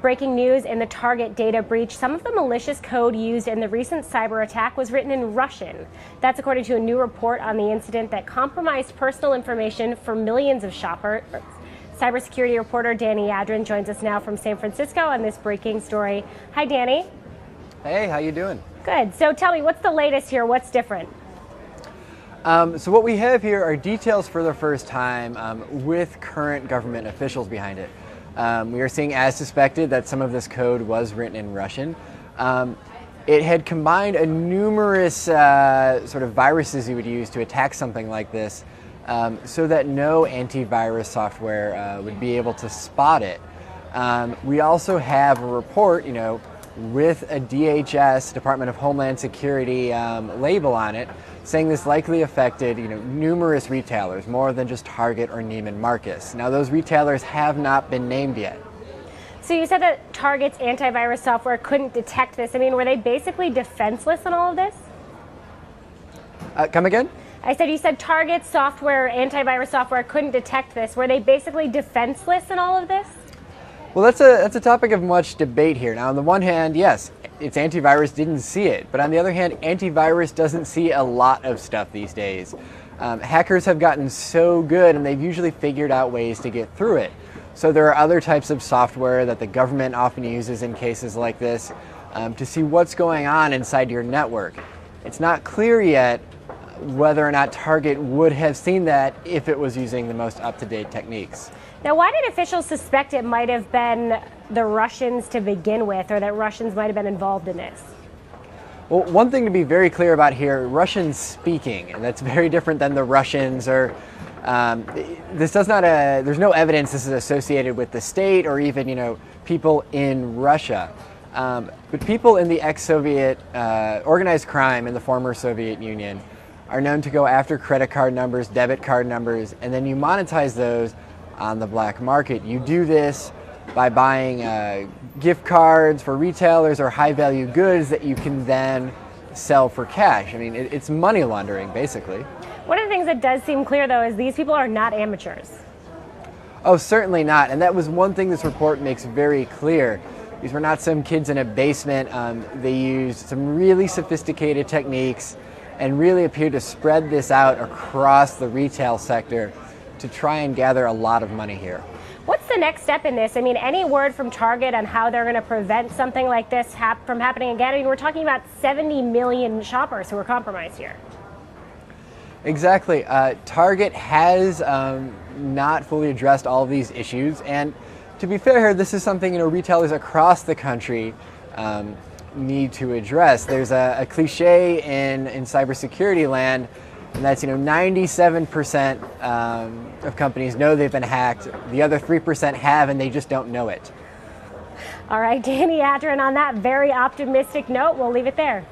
breaking news in the Target data breach. Some of the malicious code used in the recent cyber attack was written in Russian. That's according to a new report on the incident that compromised personal information for millions of shoppers. Cybersecurity reporter Danny Adrin joins us now from San Francisco on this breaking story. Hi, Danny. Hey, how you doing? Good. So tell me, what's the latest here? What's different? So what we have here are details for the first time with current government officials behind it. We are seeing, as suspected, that some of this code was written in Russian. It had combined a numerous sort of viruses you would use to attack something like this, so that no antivirus software would be able to spot it. We also have a report, with a DHS, Department of Homeland Security label on it, saying this likely affected, numerous retailers, more than just Target or Neiman Marcus. Now, those retailers have not been named yet. So you said that Target's antivirus software couldn't detect this. Were they basically defenseless in all of this? Come again? You said Target's software, antivirus software, couldn't detect this. Were they basically defenseless in all of this? Well, that's a topic of much debate here. Now, on the one hand, yes, its antivirus didn't see it. But on the other hand, antivirus doesn't see a lot of stuff these days. Hackers have gotten so good, and they've usually figured out ways to get through it. So there are other types of software that the government often uses in cases like this to see what's going on inside your network. It's not clear yet whether or not Target would have seen that if it was using the most up-to-date techniques. Now, why did officials suspect it might have been the Russians to begin with, or that Russians might have been involved in this? Well, one thing to be very clear about here, Russian speaking, and that's very different than the Russians, or there's no evidence this is associated with the state or even, people in Russia. But people in the ex-Soviet organized crime in the former Soviet Union are known to go after credit card numbers, debit card numbers, and then you monetize those on the black market. You do this by buying gift cards for retailers or high-value goods that you can then sell for cash. It's money laundering, basically. One of the things that does seem clear, though, is these people are not amateurs. Oh, certainly not. And that was one thing this report makes very clear. These were not some kids in a basement. They used some really sophisticated techniques and really appeared to spread this out across the retail sector to try and gather a lot of money here. What's the next step in this? Any word from Target on how they're going to prevent something like this from happening again? We're talking about 70 million shoppers who are compromised here. Exactly. Target has not fully addressed all of these issues, and to be fair here, this is something retailers across the country need to address. There's a cliche in cybersecurity land, and that's 97% of companies know they've been hacked. The other 3% have, and they just don't know it. All right, Danny Adrin, on that very optimistic note, we'll leave it there.